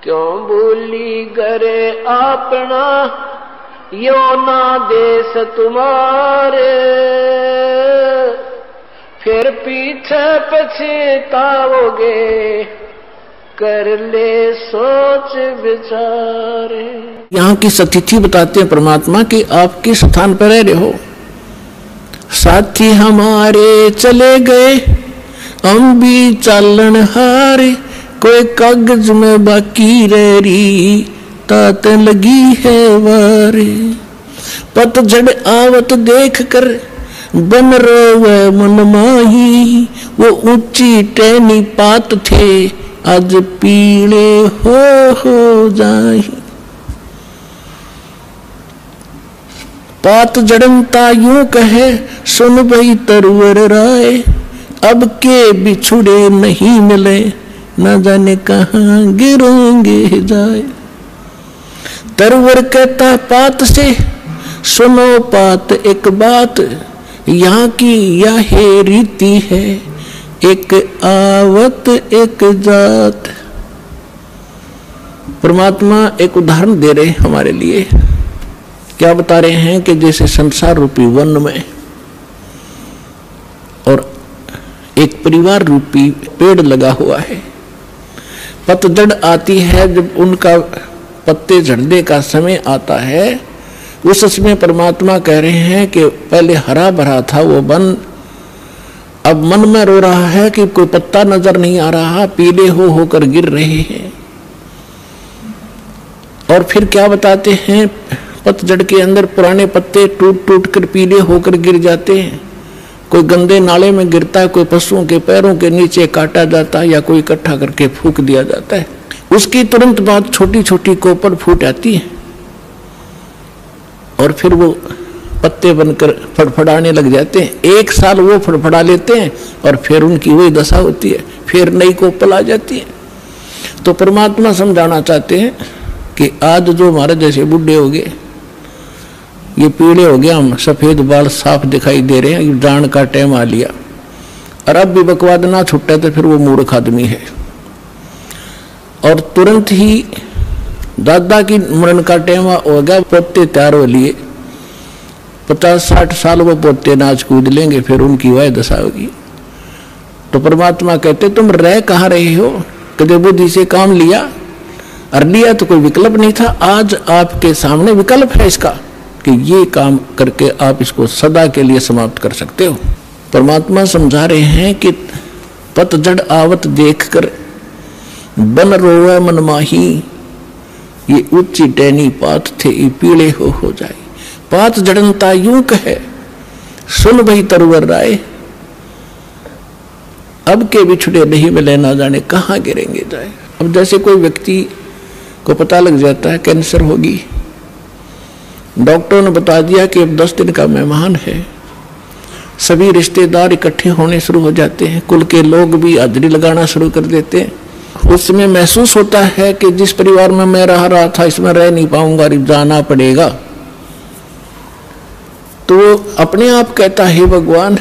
क्यों भूली करे अपना यो ना देश तुम्हारे, फिर पीछे पछताओगे कर ले सोच विचारे। यहाँ की सतिथि बताते हैं परमात्मा कि आप किस स्थान पर रह रहे हो। साथी हमारे चले गए हम भी चालन हारे, कोई कागज में बाकी रह रही तात लगी है वारे। पतझड़ आवत देख कर बन रोवे मन माही, वो ऊंची टहनी पात थे आज पीले हो जाही। पात जड़नता यूं कहे सुन भई तरवर राय, अब के बिछुड़े नहीं मिले न जाने कहां गिरेंगे जाए। तरवर कहता पात से सुनो पात एक बात, यहाँ की यह रीति है एक आवत एक जात। परमात्मा एक उदाहरण दे रहे हमारे लिए। क्या बता रहे हैं कि जैसे संसार रूपी वन में और एक परिवार रूपी पेड़ लगा हुआ है, पतझड़ आती है जब उनका पत्ते झड़ने का समय आता है, उस समय परमात्मा कह रहे हैं कि पहले हरा भरा था वो वन, अब मन में रो रहा है कि कोई पत्ता नजर नहीं आ रहा, पीले होकर गिर रहे हैं। और फिर क्या बताते हैं, पतझड़ के अंदर पुराने पत्ते टूट टूट कर पीले होकर गिर जाते हैं। कोई गंदे नाले में गिरता है, कोई पशुओं के पैरों के नीचे काटा जाता है या कोई इकट्ठा करके फूंक दिया जाता है। उसकी तुरंत बाद छोटी छोटी कोपल फूट आती है और फिर वो पत्ते बनकर फड़फड़ाने लग जाते हैं। एक साल वो फड़फड़ा लेते हैं और फिर उनकी वही दशा होती है, फिर नई कोपल आ जाती है। तो परमात्मा समझाना चाहते हैं कि आज जो हमारे जैसे बूढ़े हो गए, ये पीले हो गया, हम सफेद बाल साफ दिखाई दे रहे हैं, जान का टाइम आ लिया और अब भी बकवाद ना छुट्टा तो फिर वो मूर्ख आदमी है। और तुरंत ही दादा की मरण का टाइम हो गया, पोते तैयार हो लिए, 50-60 साल वो पोते नाच कूद लेंगे, फिर उनकी वह दशा होगी। तो परमात्मा कहते तुम रह कहाँ रहे हो, कदे बुद्धि से काम लिया और लिया तो कोई विकल्प नहीं था, आज आपके सामने विकल्प है इसका कि ये काम करके आप इसको सदा के लिए समाप्त कर सकते हो। परमात्मा समझा रहे हैं कि पतझड़ आवत देखकर बन रोवे मन माही, ये ऊंची टहनी पात थे ये पीले हो जाए। पात जड़नता यूं कहे सुन भई तरवर राय, अब के बिछुड़े नहीं मिले ना जाने कहां गिरेंगे जाए। अब जैसे कोई व्यक्ति को पता लग जाता है कैंसर होगी, डॉक्टर ने बता दिया कि अब 10 दिन का मेहमान है, सभी रिश्तेदार इकट्ठे होने शुरू हो जाते हैं, कुल के लोग भी हाजिरी लगाना शुरू कर देते हैं। उसमें महसूस होता है कि जिस परिवार में मैं रह रहा था इसमें रह नहीं पाऊंगा, जाना पड़ेगा। तो वो अपने आप कहता है भगवान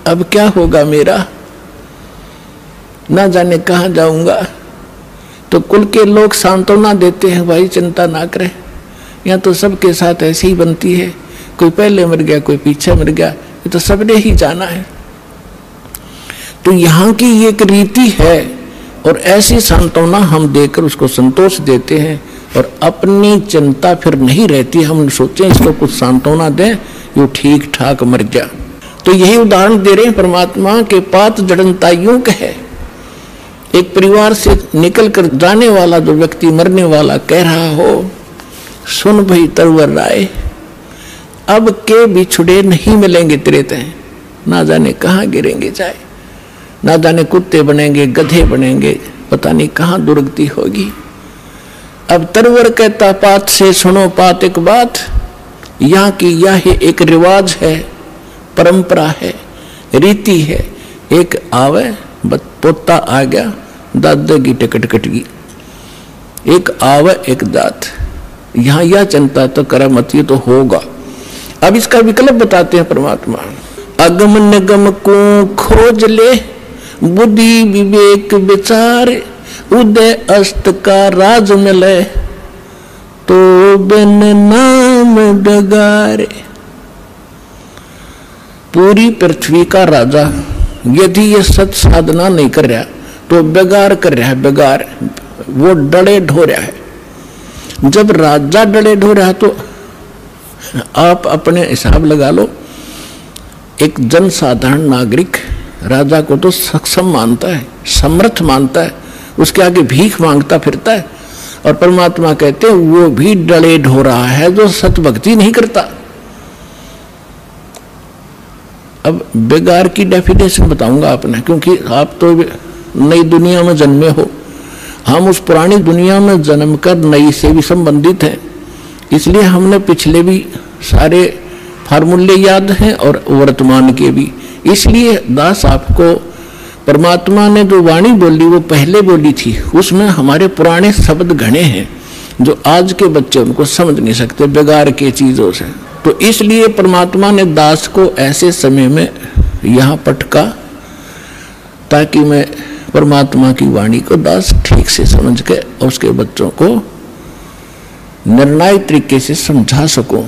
अब क्या होगा मेरा, ना जाने कहां जाऊंगा। तो कुल के लोग सांत्वना देते हैं, भाई चिंता ना करें, यहाँ तो सबके साथ ऐसी ही बनती है, कोई पहले मर गया कोई पीछे मर गया, ये तो सबने ही जाना है। तो यहाँ की एक रीति है और ऐसी सांत्वना हम देकर उसको संतोष देते हैं और अपनी चिंता फिर नहीं रहती। हम सोचें इसको कुछ सांत्वना दें, ये ठीक ठाक मर गया। तो यही उदाहरण दे रहे हैं परमात्मा के पात जड़नता यूं कहे। एक परिवार से निकल कर जाने वाला जो व्यक्ति मरने वाला कह रहा हो सुन भई तरवर राय, अब के बिछुड़े नहीं मिलेंगे तेरे तय, ना जाने कहां गिरेंगे जाए, ना जाने कुत्ते बनेंगे गधे बनेंगे, पता नहीं कहां दुर्गति होगी। अब तरवर कहता पात से सुनो पात एक बात, यहाँ की यह एक रिवाज है, परंपरा है, रीति है। एक आवे पोता आ गया, दादा की टिकट कट गई, एक आवे एक दात, यहाँ यह चिंता तो करा मत, ये तो होगा। अब इसका विकल्प बताते हैं परमात्मा, अगम निगम को खोज ले बुद्धि विवेक विचार, उदय अस्त का राज मिले तो बिन नाम बेगारे। पूरी पृथ्वी का राजा यदि ये सत साधना नहीं कर रहा तो बेगार कर रहा है, बेगार, वो डले ढो रहा है। जब राजा डले ढो रहा है तो आप अपने हिसाब लगा लो, एक जनसाधारण नागरिक राजा को तो सक्षम मानता है, समर्थ मानता है, उसके आगे भीख मांगता फिरता है। और परमात्मा कहते हैं वो भी डले ढो रहा है जो सत भक्ति नहीं करता। अब बेगार की डेफिनेशन बताऊंगा आपने, क्योंकि आप तो नई दुनिया में जन्मे हो, हम उस पुरानी दुनिया में जन्म कर नई से भी संबंधित हैं, इसलिए हमने पिछले भी सारे फार्मूले याद हैं और वर्तमान के भी। इसलिए दास आपको परमात्मा ने जो वाणी बोली वो पहले बोली थी, उसमें हमारे पुराने शब्द घने हैं जो आज के बच्चे उनको समझ नहीं सकते बेगार के चीजों से। तो इसलिए परमात्मा ने दास को ऐसे समय में यहाँ पटका ताकि मैं परमात्मा की वाणी को दास ठीक से समझ के उसके बच्चों को निर्णायक तरीके से समझा सकूं।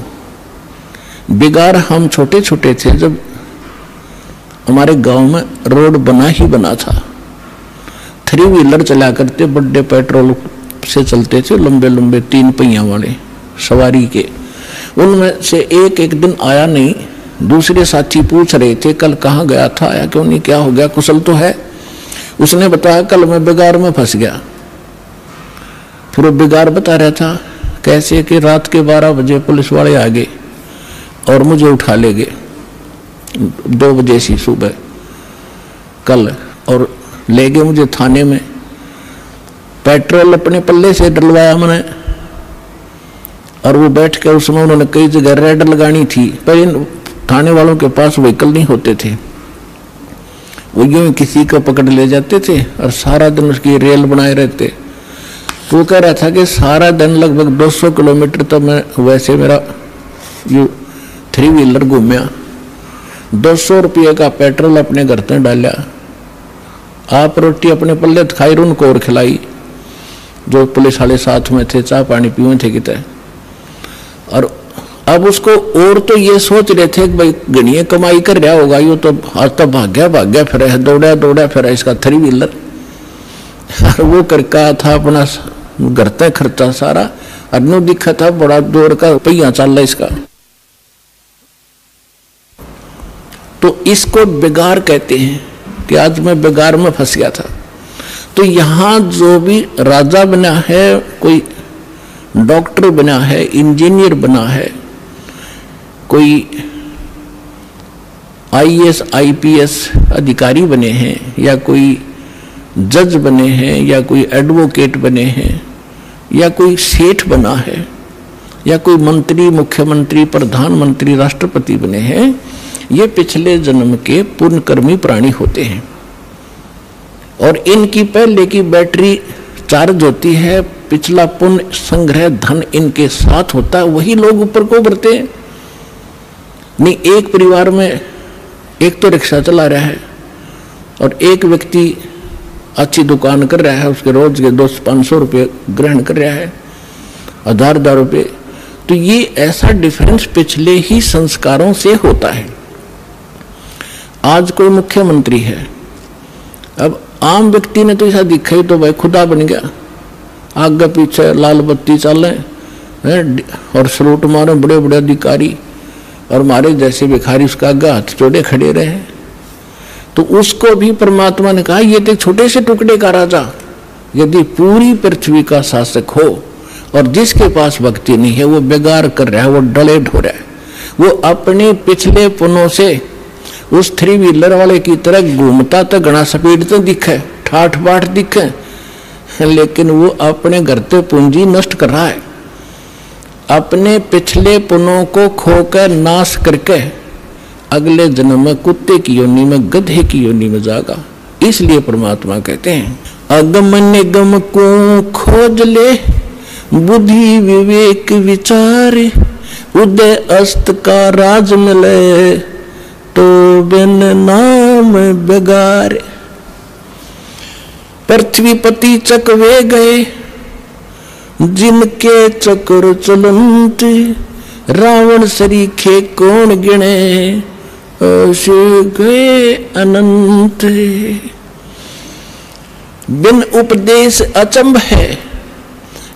बेगार हम छोटे छोटे थे जब हमारे गांव में रोड बना ही बना था, 3 व्हीलर चला करते, बड़े पेट्रोल से चलते थे, लंबे लंबे 3 पहिया वाले सवारी के। उनमें से एक दिन आया नहीं, दूसरे साथी पूछ रहे थे कल कहाँ गया था, आया क्यों नहीं, क्या हो गया, कुशल तो है? उसने बताया कल मैं बेगार में फंस गया। फिर वो बेगार बता रहा था कैसे कि रात के 12 बजे पुलिस वाले आ गए और मुझे उठा ले गए 2 बजे सी सुबह कल, और ले गए मुझे थाने में। पेट्रोल अपने पल्ले से डलवाया मैंने, और वो बैठ के उसमें उन्होंने कई जगह रेड लगानी थी, पर इन थाने वालों के पास व्हीकल नहीं होते थे, वो यूं किसी को पकड़ ले जाते थे और सारा दिन उसकी रेल बनाए रहते। तो वो कह रहा था कि सारा दिन लगभग 200 किलोमीटर तो मैं वैसे मेरा यू 3 व्हीलर घूमया, 200 रुपये का पेट्रोल अपने घर में डाला, आप रोटी अपने पल्ले खाई, उनको और खिलाई जो पुलिस वाले साथ में थे, चाय पानी पीवे थे कितने। और अब उसको और तो ये सोच रहे थे कि भाई गणिये कमाई कर रहा होगा, यो तो आज तो भाग्या फिर है, दौड़ा फिर है इसका 3 व्हीलर। वो करका था अपना घर तक खर्चा सारा, अनु दिखा था बड़ा दूर का पहिया चल रहा इसका। तो इसको बेगार कहते हैं कि आज मैं बेगार में फंस गया था। तो यहाँ जो भी राजा बना है, कोई डॉक्टर बना है, इंजीनियर बना है, कोई IAS IPS अधिकारी बने हैं, या कोई जज बने हैं, या कोई एडवोकेट बने हैं, या कोई सेठ बना है, या कोई मंत्री, मुख्यमंत्री, प्रधानमंत्री, राष्ट्रपति बने हैं, ये पिछले जन्म के पुण्यकर्मी प्राणी होते हैं। और इनकी पहले की बैटरी चार्ज होती है, पिछला पुण्य संग्रह धन इनके साथ होता है, वही लोग ऊपर को बढ़ते हैं। नहीं, एक परिवार में एक तो रिक्शा चला रहा है और एक व्यक्ति अच्छी दुकान कर रहा है, उसके रोज के 200-500 रुपये ग्रहण कर रहा है, 1000 रुपये। तो ये ऐसा डिफरेंस पिछले ही संस्कारों से होता है। आज कोई मुख्यमंत्री है, अब आम व्यक्ति ने तो ऐसा दिखा ही तो भाई खुदा बन गया, आगे पीछे लाल बत्ती चले और सलूट मारे बड़े बड़े अधिकारी, और हमारे जैसे भिखारी उसका आगे हाथ जोड़े खड़े रहे। तो उसको भी परमात्मा ने कहा ये तो छोटे से टुकड़े का राजा यदि पूरी पृथ्वी का शासक हो और जिसके पास भक्ति नहीं है वो बेगार कर रहा है, वो डले ढो रहा है, वो अपने पिछले पुनों से उस 3 व्हीलर वाले की तरह घूमता तो घना स्पीड तो दिखे, ठाठ बाट दिखे, लेकिन वो अपने घर पे पूंजी नष्ट कर रहा है, अपने पिछले पुनों को खोकर नाश करके अगले जन्म में कुत्ते की योनि में, गधे की योनि में जागा। इसलिए परमात्मा कहते हैं अगम निगम को खोज ले बुद्धि विवेक विचार, उदय अस्त का राज मिले तो बिन नाम बेगार। पृथ्वीपति चकवे गए जिनके चक्र चलंत, रावण सरीखे कौन गिने ऐसे गए अनंत। बिन उपदेश अचंभ है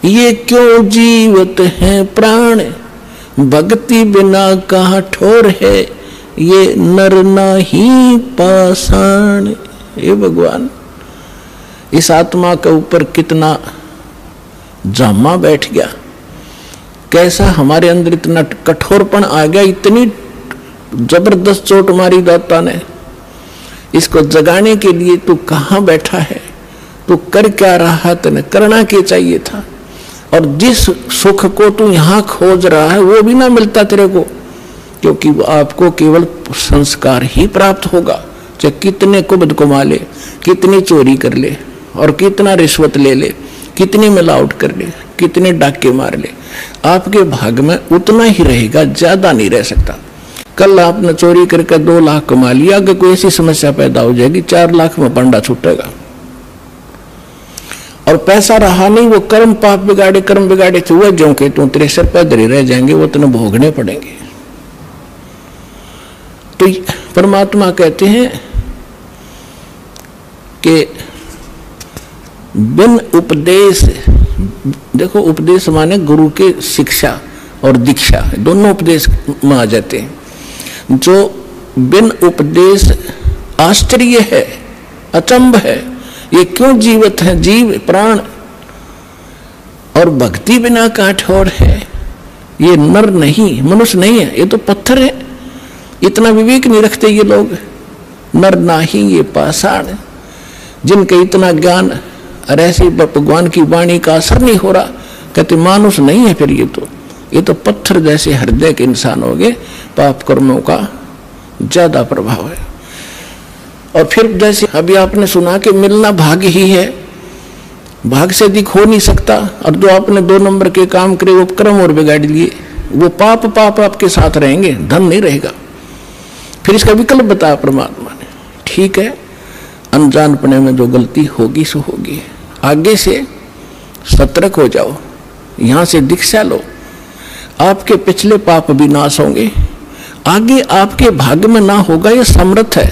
ये क्यों जीवत है प्राण, भक्ति बिना कहाँ ठोर है ये नर नाही पाषाण। हे भगवान, इस आत्मा के ऊपर कितना जामा बैठ गया, कैसा हमारे अंदर इतना कठोरपन आ गया, इतनी जबरदस्त चोट मारी दाता ने। इसको जगाने के लिए तू कहाँ बैठा है, तू कर क्या रहा, तेने करना क्या चाहिए था। और जिस सुख को तू यहाँ खोज रहा है वो भी ना मिलता तेरे को, क्योंकि आपको केवल संस्कार ही प्राप्त होगा। चाहे कितने कुबद कमा ले, कितनी चोरी कर ले और कितना रिश्वत ले ले, कितनी मिलावट कर ले, कितने डाके मार ले, आपके भाग में उतना ही रहेगा, ज्यादा नहीं रह सकता। कल आपने चोरी करके 2 लाख कमा लिया, अगर कोई ऐसी समस्या पैदा हो जाएगी 4 लाख में पंडा छूटेगा। और पैसा रहा नहीं, वो कर्म पाप बिगाड़े, कर्म बिगाड़े हुए जो के तू तेरे सर पर धरे रह जाएंगे, वो तेने भोगने पड़ेंगे। तो परमात्मा कहते हैं कि बिन उपदेश, देखो उपदेश माने गुरु के शिक्षा और दीक्षा, दोनों उपदेश में आ जाते हैं। जो बिन उपदेश आश्चर्य है, अचंभ है, ये क्यों जीवित है, जीव प्राण, और भक्ति बिना काठोर है, ये नर नहीं, मनुष्य नहीं है, ये तो पत्थर है। इतना विवेक नहीं रखते ये लोग, नर नाही ये पाषाण, जिनके इतना ज्ञान और ऐसे भगवान की वाणी का असर नहीं हो रहा, कहते मानुष नहीं है फिर ये तो पत्थर जैसे हृदय के इंसान हो गए, पाप कर्मों का ज्यादा प्रभाव है। और फिर जैसे अभी आपने सुना कि मिलना भाग्य ही है, भाग से अधिक हो नहीं सकता, और जो आपने 2 नंबर के काम करे वो कर्म और बिगाड़ लिए, वो पाप आपके साथ रहेंगे, धन नहीं रहेगा। फिर इसका विकल्प बताया परमात्मा ने, ठीक है अनजानपने में जो गलती होगी सो होगी, आगे से सतर्क हो जाओ, यहां से दीक्षा लो, आपके पिछले पाप भी नाश होंगे, आगे आपके भाग्य में ना होगा, ये समर्थ है,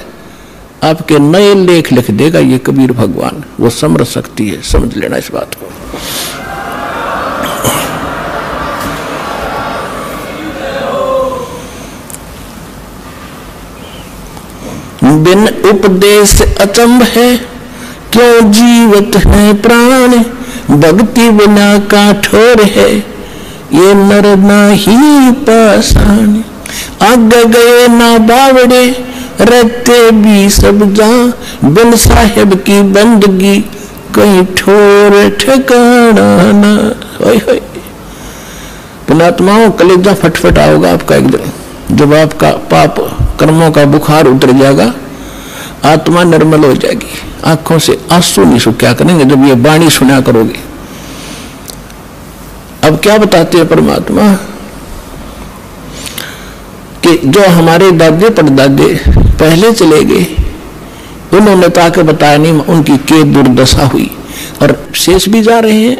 आपके नए लेख लिख देगा ये कबीर भगवान, वो समर्थ शक्ति है, समझ लेना इस बात को। बिन उपदेश अचंभ है क्यों जीवत है प्राण, भक्ति बिना काठोर है ये नर नाही पाषाण। आगे गए ना बावड़े रहते भी सब जहां, बिन साहेब की बंदगी कहीं ठोर ठिकाना ना। पुणात्माओं कलेजा फटफटा होगा आपका एक दिन, जब आपका पाप कर्मों का बुखार उतर जाएगा, आत्मा निर्मल हो जाएगी, आंखों से आंसू नहीं सूखा करेंगे जब ये वाणी सुना करोगे। अब क्या बताते हैं परमात्मा कि जो हमारे दादे परदादे पहले चले गए, उन्होंने ताके बताया नहीं उनकी के दुर्दशा हुई, और शेष भी जा रहे हैं।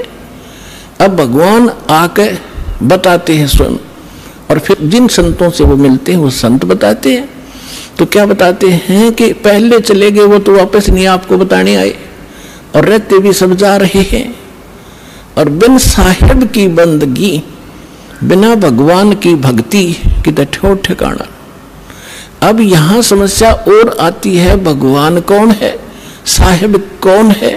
अब भगवान आके बताते हैं स्वयं, और फिर जिन संतों से वो मिलते हैं वो संत बताते हैं। तो क्या बताते हैं कि पहले चले गए वो तो वापस नहीं आपको बताने आए, और रहते भी सब जा रहे हैं, और बिन साहिब की बंदगी, बिना भगवान की भक्ति की तो ठोर ठिकाना। अब यहां समस्या और आती है, भगवान कौन है, साहिब कौन है।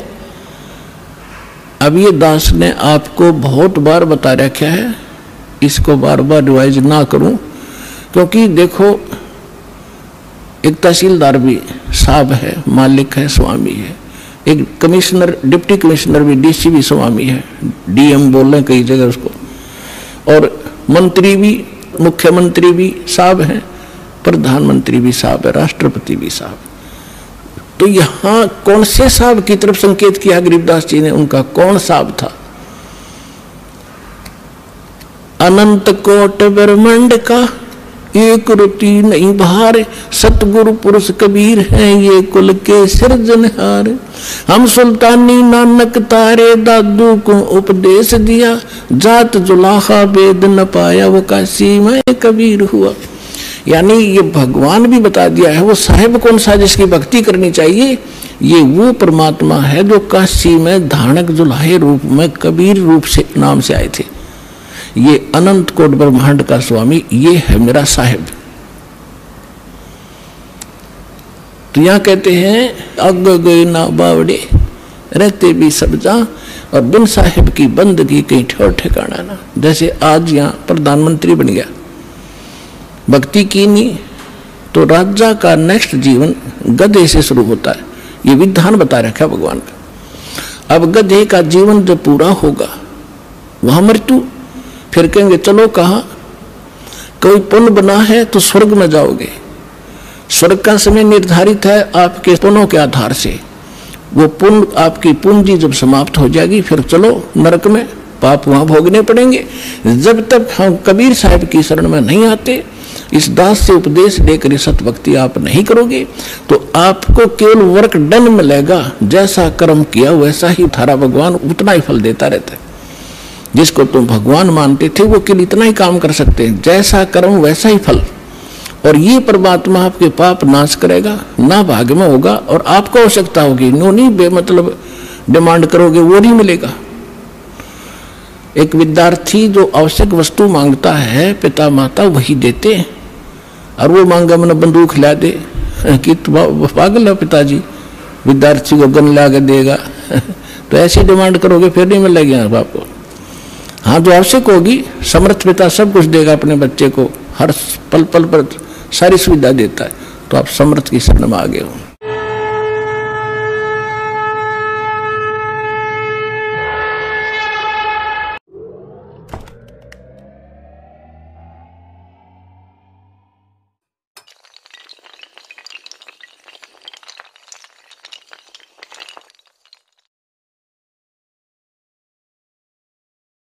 अब ये दास ने आपको बहुत बार बता रखा है, इसको बार बार रिवाइज ना करूं, क्योंकि देखो एक तहसीलदार भी साहब है, मालिक है, स्वामी है, एक कमिश्नर डिप्टी कमिश्नर भी डीसी भी स्वामी है, डीएम बोल रहे कई जगह उसको, और मंत्री भी, मुख्यमंत्री भी साहब है, प्रधानमंत्री भी साहब है, राष्ट्रपति भी साहब। तो यहाँ कौन से साहब की तरफ संकेत किया गरीबदास जी ने, उनका कौन साहब था। अनंत कोट ब्रह्मांड का एक रोटी नहीं बाहर, सतगुरु पुरुष कबीर हैं ये कुल के सिरजनहार। हम सुल्तानी नानक तारे दादू को उपदेश दिया, जात जुलाहा वेद न पाया वो काशी में कबीर हुआ। यानी ये भगवान भी बता दिया है वो साहिब कौन सा जिसकी भक्ति करनी चाहिए, ये वो परमात्मा है जो काशी में धानक जुलाहे रूप में कबीर रूप से नाम से आए थे। ये अनंत कोट ब्रह्मांड का स्वामी, ये है मेरा साहिब। तो यहां कहते हैं अग गए ना बावड़े रहते भी सब जा, और बिन साहिब की बंदगी कहीं ठौर ठिकाना ना। जैसे आज यहाँ प्रधानमंत्री बन गया, भक्ति की नहीं तो राजा का नेक्स्ट जीवन गधे से शुरू होता है, ये विधान बता रखा भगवान का। अब गधे का जीवन जब पूरा होगा वहां मृत्यु, फिर कहेंगे चलो कहा कोई पुण्य बना है तो स्वर्ग में जाओगे। स्वर्ग का समय निर्धारित है आपके पुण्यों के आधार से, वो पुण्य आपकी पूंजी जब समाप्त हो जाएगी फिर चलो नरक में, पाप वहां भोगने पड़ेंगे। जब तक हम कबीर साहब की शरण में नहीं आते, इस दास से उपदेश लेकर सत भक्ति आप नहीं करोगे तो आपको केवल वर्क डन मिलेगा, जैसा कर्म किया वैसा ही थारा भगवान उतना ही फल देता रहता है। जिसको तुम भगवान मानते थे वो केवल इतना ही काम कर सकते हैं, जैसा कर्म वैसा ही फल। और ये परमात्मा आपके पाप नाश करेगा, ना भाग्य में होगा, और आपको आवश्यकता होगी नो नहीं बेमतलब डिमांड करोगे वो नहीं मिलेगा। एक विद्यार्थी जो आवश्यक वस्तु मांगता है पिता माता वही देते हैं, और वो मांगा मैंने बंदूक ला दे कि पागल है पिताजी, विद्यार्थी को गन ला के देगा तो ऐसी डिमांड करोगे फिर नहीं मिलेगी आपको। हाँ जो आवश्यक होगी, समर्थ पिता सब कुछ देगा अपने बच्चे को, हर पल पल पर सारी सुविधा देता है, तो आप समर्थ की शरण में आ गए हो।